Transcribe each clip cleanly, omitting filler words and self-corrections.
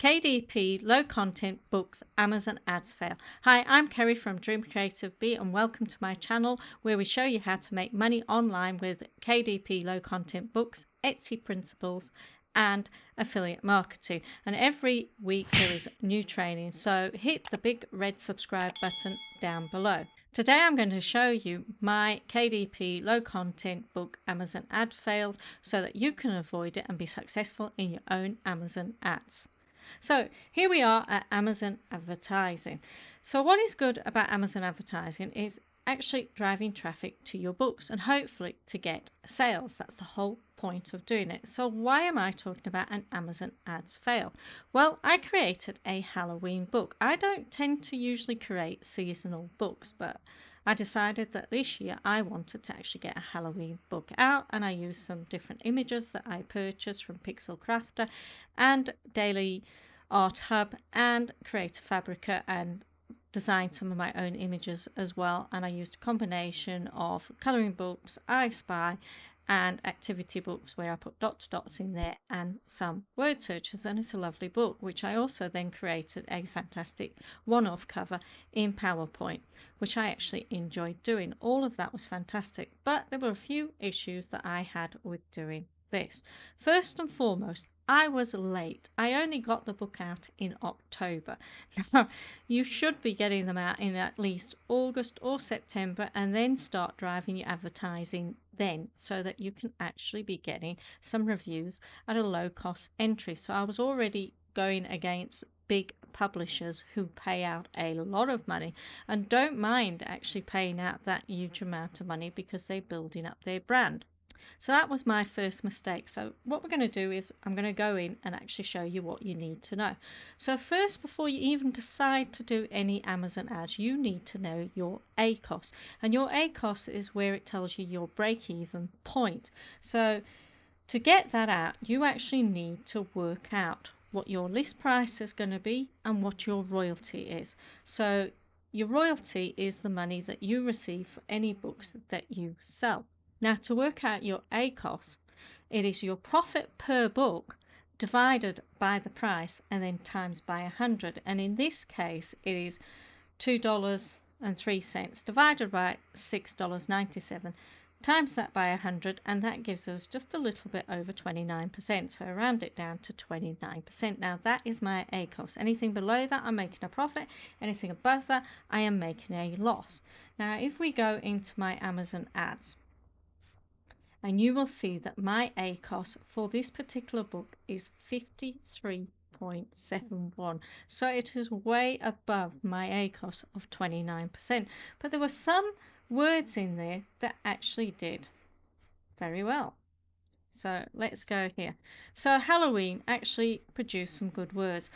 KDP Low Content Books Amazon Ads Fail. Hi, I'm Kerry from Dream Creative Bee and welcome to my channel where we show you how to make money online with KDP Low Content Books, Etsy principles and affiliate marketing. And every week there is new training, so hit the big red subscribe button down below. Today I'm going to show you my KDP Low Content Book Amazon ad fails so that you can avoid it and be successful in your own Amazon ads. So here we are at Amazon advertising. So what is good about Amazon advertising is actually driving traffic to your books and hopefully to get sales. That's the whole point of doing it. So why am I talking about an Amazon ads fail? Well, I created a Halloween book. I don't tend to usually create seasonal books, but I decided that this year I wanted to actually get a Halloween book out, and I used some different images that I purchased from Pixel Crafter and Daily Art Hub and Creator Fabrica, and designed some of my own images as well. And I used a combination of colouring books, I Spy and activity books where I put dots in there and some word searches, and it's a lovely book, which I also then created a fantastic one-off cover in PowerPoint, which I actually enjoyed doing. All of that was fantastic, but there were a few issues that I had with doing this. First and foremost, I was late. I only got the book out in October. Now, you should be getting them out in at least August or September and then start driving your advertising then, so that you can actually be getting some reviews at a low cost entry. So I was already going against big publishers who pay out a lot of money and don't mind actually paying out that huge amount of money because they're building up their brand. So that was my first mistake. So what we're going to do is I'm going to go in and actually show you what you need to know. So first, before you even decide to do any Amazon ads, you need to know your ACOS. And your ACOS is where it tells you your break-even point. So to get that out, you actually need to work out what your list price is going to be and what your royalty is. So your royalty is the money that you receive for any books that you sell. Now, to work out your ACOS, it is your profit per book divided by the price and then times by 100. And in this case, it is $2.03 divided by $6.97, times that by 100, and that gives us just a little bit over 29%. So I round it down to 29%. Now, that is my ACOS. Anything below that, I'm making a profit. Anything above that, I am making a loss. Now, if we go into my Amazon ads, and you will see that my ACOS for this particular book is 53.71. So it is way above my ACOS of 29%. But there were some words in there that actually did very well. So let's go here. So Halloween actually produced some good words.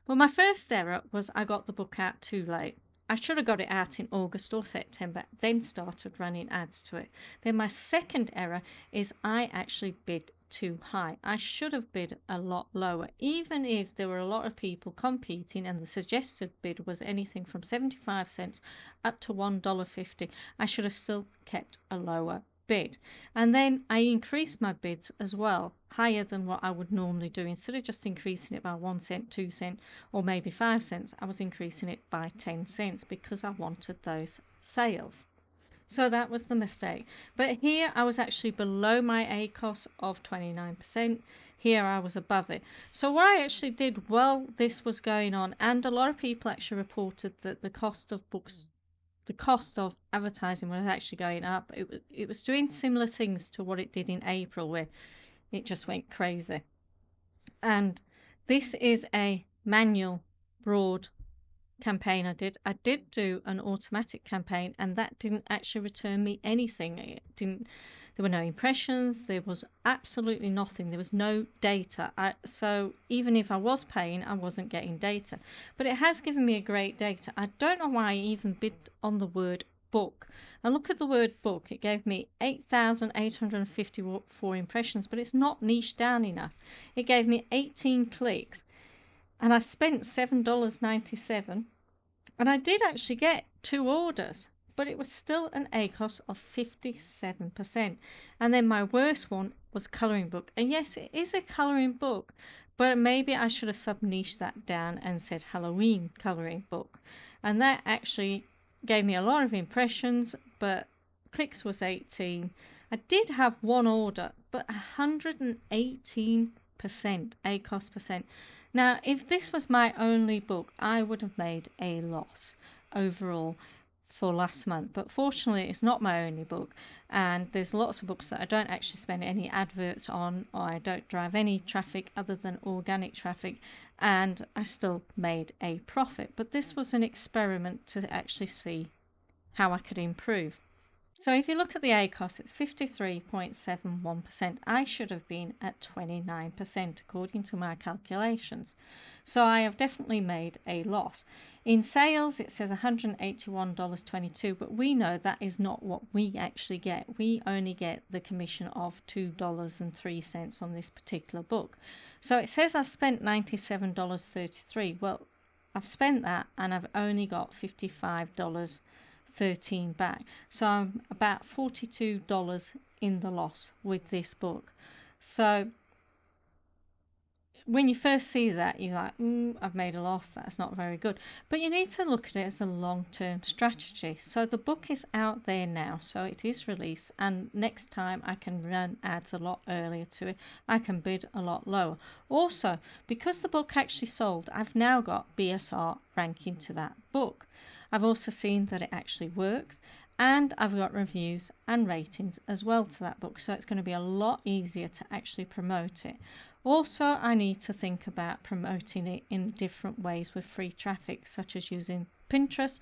Well, my first error was I got the book out too late. I should have got it out in August or September, then started running ads to it. Then my second error is I actually bid too high. I should have bid a lot lower, even if there were a lot of people competing and the suggested bid was anything from 75 cents up to $1.50. I should have still kept a lower bid. And then I increased my bids as well, higher than what I would normally do. Instead of just increasing it by 1 cent, 2 cents, or maybe 5 cents, I was increasing it by 10 cents because I wanted those sales. So that was the mistake. But here I was actually below my ACOS of 29%. Here I was above it. So what I actually did while this was going on, and a lot of people actually reported that the cost of books, the cost of advertising was actually going up. It was doing similar things to what it did in April, where it just went crazy. And this is a manual broad campaign I did do an automatic campaign, and that didn't actually return me anything. There were no impressions, there was absolutely nothing, there was no data. So even if I was paying, I wasn't getting data. But it has given me a great data. I don't know why I even bid on the word book. And look at the word book. It gave me 8,854 impressions, but it's not niche down enough. It gave me 18 clicks, and I spent $7.97, and I did actually get 2 orders, but it was still an ACOS of 57%. And then my worst one was colouring book. And yes, it is a colouring book, But maybe I should have sub-niched that down and said Halloween colouring book. And that actually gave me a lot of impressions, but clicks was 18. I did have one order, but 118% ACOS percent. Now, if this was my only book, I would have made a loss overall for last month, but fortunately it's not my only book, and there's lots of books that I don't actually spend any adverts on, or I don't drive any traffic other than organic traffic, and I still made a profit. But this was an experiment to actually see how I could improve. So if you look at the ACOS, it's 53.71%. I should have been at 29% according to my calculations. So I have definitely made a loss. In sales, it says $181.22, but we know that is not what we actually get. We only get the commission of $2.03 on this particular book. So it says I've spent $97.33. Well, I've spent that and I've only got $55.13 back, so I'm about $42 in the loss with this book. So when you first see that, you're like, I've made a loss, that's not very good. But you need to look at it as a long-term strategy. So the book is out there now, so it is released, and next time I can run ads a lot earlier to it. I can bid a lot lower. Also, because the book actually sold, I've now got BSR ranking to that book. I've also seen that it actually works, and I've got reviews and ratings as well to that book, so it's going to be a lot easier to actually promote it. Also, I need to think about promoting it in different ways with free traffic, such as using Pinterest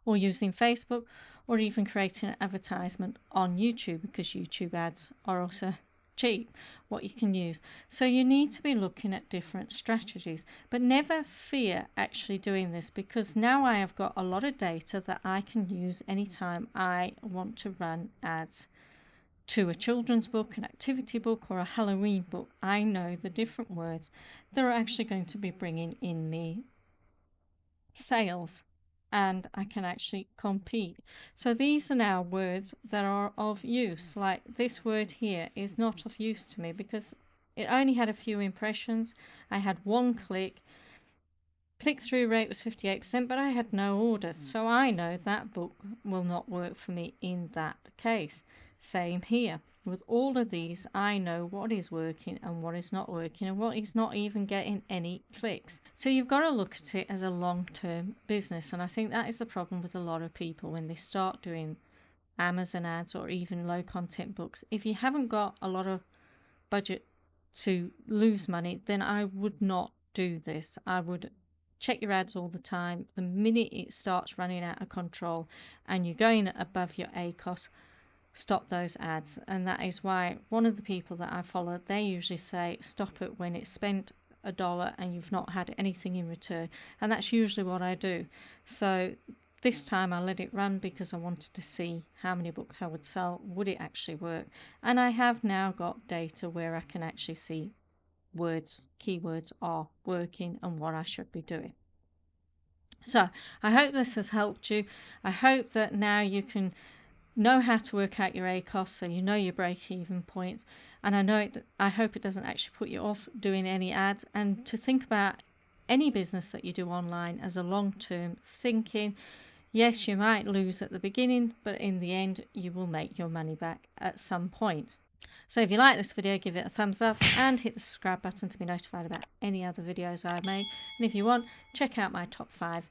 or using Facebook, or even creating an advertisement on YouTube, because YouTube ads are also cheap, what you can use. So you need to be looking at different strategies, but never fear actually doing this, because now I have got a lot of data that I can use anytime I want to run ads to a children's book, an activity book, or a Halloween book. I know the different words that are actually going to be bringing in me sales, and I can actually compete. So these are now words that are of use. Like this word here is not of use to me because it only had a few impressions. I had one click-through rate was 58%, but I had no orders, so I know that book will not work for me in that case. Same here. With all of these, I know what is working and what is not working, and what is not even getting any clicks. So you've got to look at it as a long-term business, and I think that is the problem with a lot of people when they start doing Amazon ads or even low content books. If you haven't got a lot of budget to lose money, then I would not do this. I would check your ads all the time. The minute it starts running out of control and you're going above your ACOS, stop those ads. And that is why one of the people that I follow, they usually say stop it when it's spent $1 and you've not had anything in return, and that's usually what I do. So this time I let it run because I wanted to see how many books I would sell, would it actually work, and I have now got data where I can actually see keywords are working and what I should be doing. So I hope this has helped you. I hope that now you can know how to work out your ACOS, so you know your break-even points, and I hope it doesn't actually put you off doing any ads, and to think about any business that you do online as a long-term thinking. Yes, you might lose at the beginning, but in the end you will make your money back at some point. So if you like this video, give it a thumbs up and hit the subscribe button to be notified about any other videos I make, and if you want, check out my top 5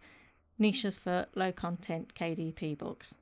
niches for low content KDP books.